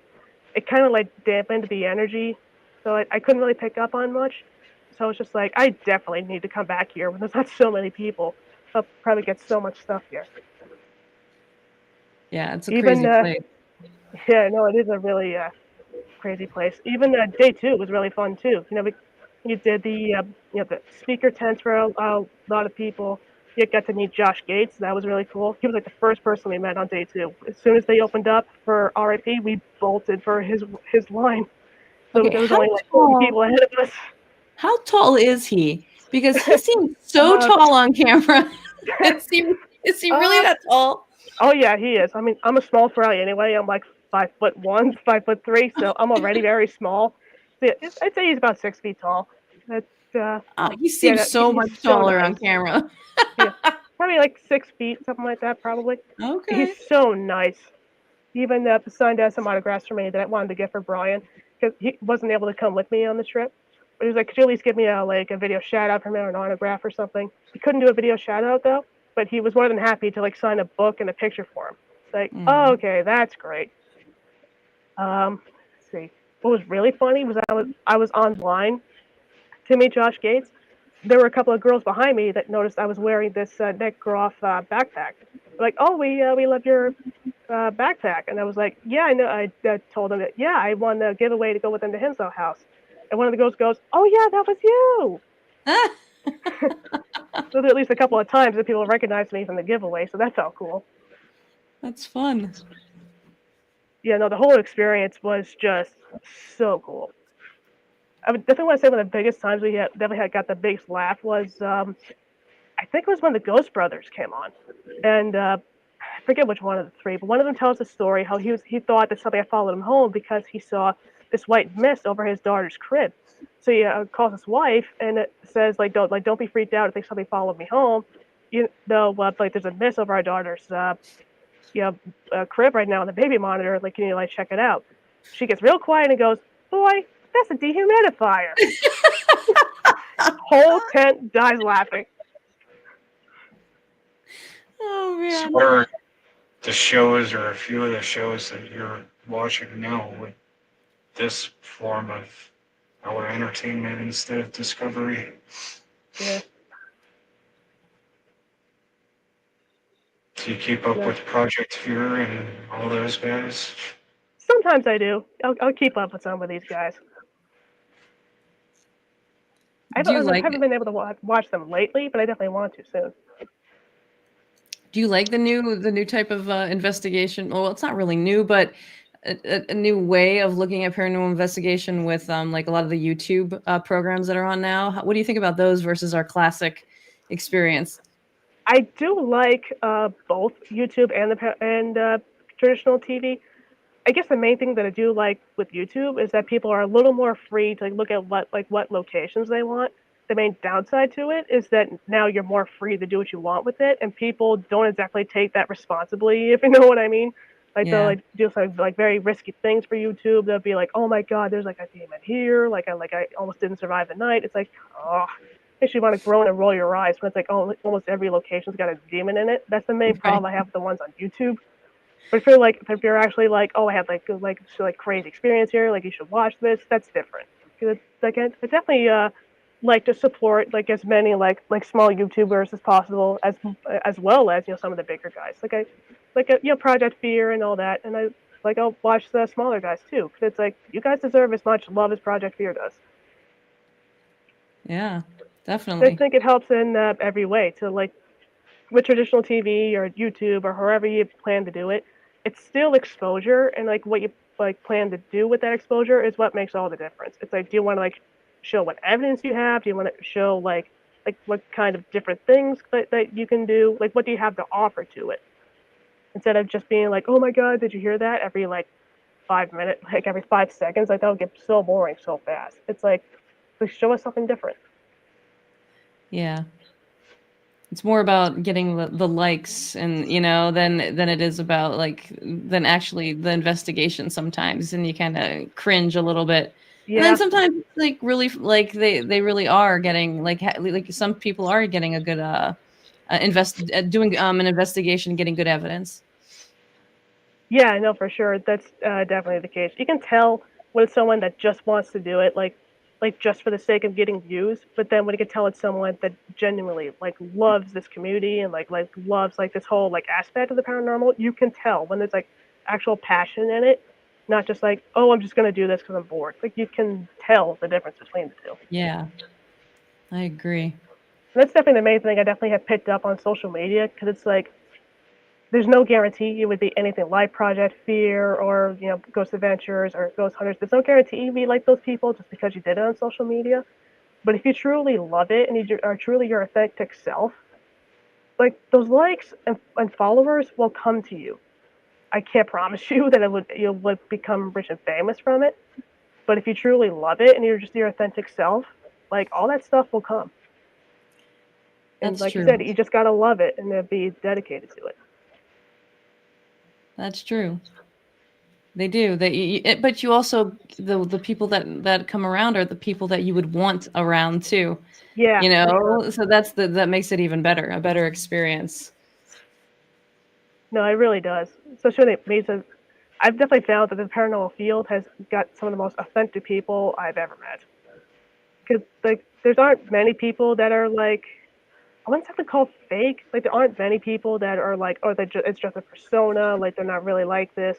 it kind of like dampened the energy. So I couldn't really pick up on much. So I was just like, I definitely need to come back here when there's not so many people. I'll probably get so much stuff here. Yeah, it's a crazy place. Yeah, no, it is a really crazy place. Even day two was really fun too. You did the the speaker tents for a lot of people. You got to meet Josh Gates. That was really cool. He was like the first person we met on day two. As soon as they opened up for RIP, we bolted for his line. So Okay, there was only like 40 people ahead of us. How tall is he? Because he seems so tall on camera. Is he really that tall? Oh yeah, he is. I mean, I'm a small fry anyway. I'm like 5'1", 5'3", so I'm already very small. So yeah, I'd say he's about 6 feet tall. That's He seems so much so taller nice. on camera. Yeah, probably like 6 feet, something like that, probably. Okay. He's so nice. He even signed out some autographs for me that I wanted to get for Brian because he wasn't able to come with me on the trip. But he was like, could you at least give me like a video shout out from him or an autograph or something? He couldn't do a video shout out though, but he was more than happy to like sign a book and a picture for him. It's like, oh, okay, that's great. Let's see. What was really funny was I was online to meet Josh Gates. There were a couple of girls behind me that noticed I was wearing this Nick Groff backpack. Like, oh, we love your backpack, and I was like, yeah, I know. I told them that, yeah, I won the giveaway to go with them to Hinsdale House, and one of the girls goes, oh yeah, that was you. So at least a couple of times that people recognized me from the giveaway, so that felt cool. That's fun. Yeah, no, the whole experience was just so cool. I would definitely want to say one of the biggest times we got the biggest laugh was I think it was when the Ghost Brothers came on, and I forget which one of the three, but one of them tells a story how he thought that somebody had followed him home because he saw this white mist over his daughter's crib. So he calls his wife and it says don't be freaked out. I think somebody followed me home. Like there's a mist over our daughter's crib right now on the baby monitor. Like, can you like check it out? She gets real quiet and goes, boy, that's a dehumidifier. Whole tent dies laughing. Oh man. Swear the shows or a few of the shows that you're watching now with this form of our entertainment instead of discovery. Yeah. Do you keep up with Project Fear and all those guys? Sometimes I do. I'll keep up with some of these guys. I haven't been able to watch them lately, but I definitely want to soon. Do you like the new type of investigation? Well, it's not really new, but a new way of looking at paranormal investigation with like a lot of the YouTube programs that are on now. What do you think about those versus our classic experience? I do like both YouTube and traditional TV. I guess the main thing that I do like with YouTube is that people are a little more free to look at what locations they want. The main downside to it is that now you're more free to do what you want with it, and people don't exactly take that responsibly, if you know what I mean. They'll like do some like very risky things for YouTube. They'll be like, "Oh my God, there's like a demon here!" Like I almost didn't survive the night. It's like, oh, makes you want to groan and roll your eyes when it's like, oh, almost every location's got a demon in it. That's the main problem I have with the ones on YouTube. But if you're actually like, oh, I had like crazy experience here, like you should watch this, that's different. 'Cause like I definitely like to support like as many like small YouTubers as possible, as well as some of the bigger guys. Project Fear and all that, and I'll watch the smaller guys too, because it's like you guys deserve as much love as Project Fear does. Yeah, I definitely. think it helps in every way to like with traditional TV or YouTube or however you plan to do it. It's still exposure, and like what you like plan to do with that exposure is what makes all the difference. It's like, do you want to like show what evidence you have? Do you want to show like what kind of different things that you can do? Like what do you have to offer to it? Instead of just being like, oh my god, did you hear that? Every like 5 minutes, like every 5 seconds, like that would get so boring so fast. It's like show us something different. Yeah. It's more about getting the likes and than it is about than actually the investigation sometimes, and you kind of cringe a little bit. And then Yeah, sometimes like really like they really are getting like some people are getting a good doing an investigation, getting good evidence. yeah, I know for sure. That's definitely the case. You can tell when it's someone that just wants to do it, like just for the sake of getting views. But then when you can tell it's someone that genuinely like loves this community and like loves like this whole like aspect of the paranormal, you can tell when there's like actual passion in it, not just like, oh, I'm just gonna do this because I'm bored. Like you can tell the difference between the two. Yeah, I agree. And that's definitely the main thing I definitely have picked up on social media, because it's like there's no guarantee it would be anything like Project Fear or Ghost Adventures or Ghost Hunters. There's no guarantee you'd be like those people just because you did it on social media. But if you truly love it and you are truly your authentic self, like those likes and followers will come to you. I can't promise you that you would become rich and famous from it, but if you truly love it and you're just your authentic self, like all that stuff will come. And That's like you true. said, you just gotta love it and then be dedicated to it. That's true. They do. But you also the people that come around are the people that you would want around too. Yeah, for sure. So that makes it even better, a better experience. No, it really does. Especially when it means that I've definitely found that the paranormal field has got some of the most authentic people I've ever met. Because like, there's aren't many people that are like, I wouldn't exactly call fake. Like, there aren't many people that are like, oh, it's just a persona. Like, they're not really like this.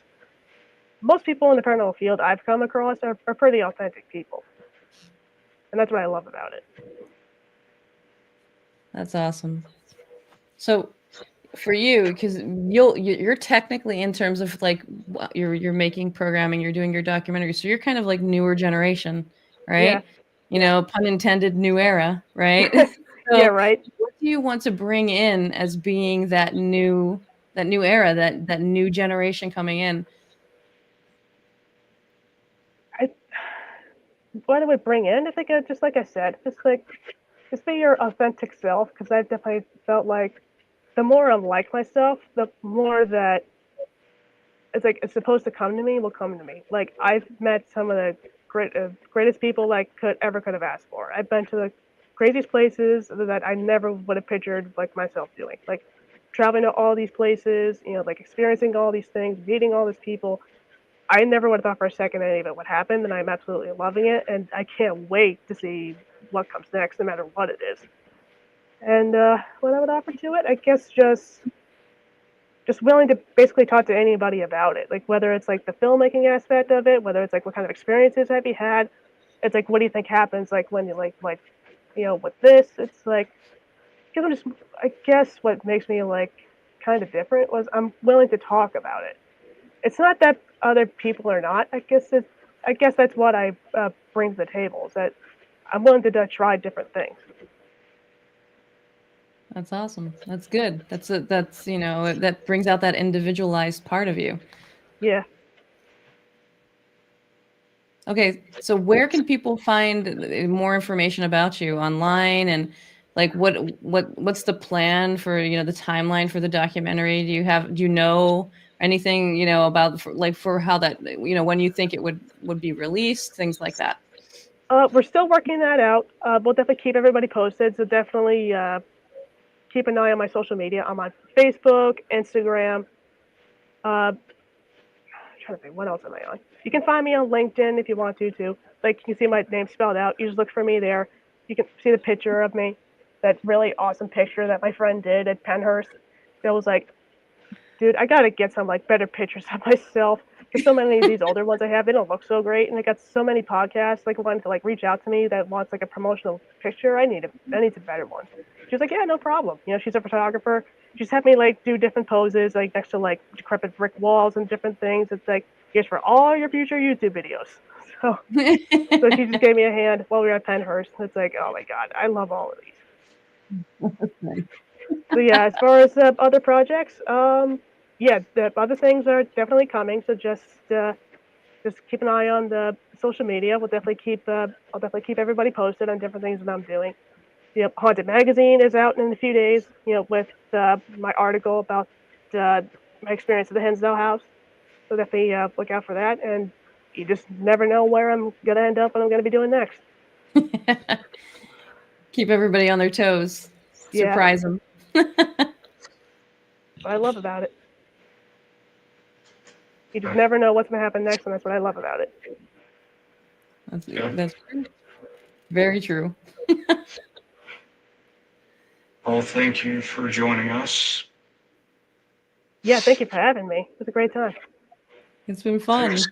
Most people in the paranormal field I've come across are pretty authentic people, and that's what I love about it. That's awesome. So for you, because you're technically in terms of like you're making programming, you're doing your documentary, so you're kind of like newer generation, Yeah, right? yeah, Pun intended, new era, right? yeah. So Right. what do you want to bring in as being that new era, that new generation coming in? I What it would bring in, I think, just like I said, just be your authentic self. Because I've definitely felt like the more I'm like myself, the more that it's like it's supposed to come to me will come to me. Like I've met some of the greatest people I could have asked for. I've been to the craziest places that I never would have pictured like myself doing. Like traveling to all these places, like experiencing all these things, meeting all these people. I never would have thought for a second any of it would happen, and I'm absolutely loving it. And I can't wait to see what comes next, no matter what it is. And what I would offer to it, I guess, just willing to basically talk to anybody about it. Like whether it's like the filmmaking aspect of it, whether it's like what kind of experiences have you had. It's like, what do you think happens like when you with this? It's like, because I guess what makes me like kind of different was I'm willing to talk about it. It's not that other people are not. I guess that's what I bring to the table, is that I'm willing to try different things. That's awesome. That's good. That's that brings out that individualized part of you. Yeah. Okay, so where can people find more information about you online, and like what's the plan for the timeline for the documentary? Do you know anything about for how that when you think it would be released, things like that? We're still working that out. We'll definitely keep everybody posted. So definitely keep an eye on my social media. I'm on Facebook, Instagram, I'm trying to think, what else am I on? You can find me on LinkedIn if you want to too. Like you can see my name spelled out. You just look for me there. You can see the picture of me, that really awesome picture that my friend did at Penhurst. That was like, dude, I gotta get some like better pictures of myself. Because so many of these older ones I have, they don't look so great, and I got so many podcasts like wanting to like reach out to me that wants like a promotional picture. I need a better one. She was like, yeah, no problem. You know, she's a photographer. She's had me like do different poses, like next to like decrepit brick walls and different things. It's like, here's for all your future YouTube videos. So she just gave me a hand while we were at Penhurst. It's like, oh my god, I love all of these. Nice. So yeah, as far as other projects, yeah, the other things are definitely coming. So just keep an eye on the social media. I'll definitely keep everybody posted on different things that I'm doing. You know, Haunted Magazine is out in a few days. You know, with my article about my experience at the Hinsdale House. So definitely look out for that. And you just never know where I'm gonna end up and I'm gonna be doing next. Keep everybody on their toes. Yeah, Surprise them. what I love about it. You just never know what's gonna happen next, and that's what I love about it. That's true. Very true. Well, thank you for joining us. Yeah, thank you for having me. It was a great time. It's been fun. Thanks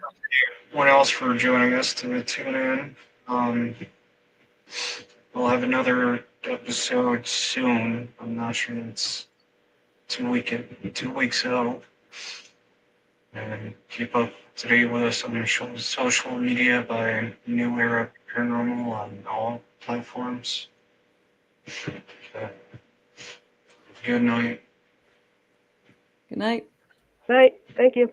everyone else for joining us to tune in. Um, we'll have another episode soon. I'm not sure it's 2 weeks out. And keep up to date with us on social media by New Era Paranormal on all platforms. Okay. Good night. Good night. Night. Thank you.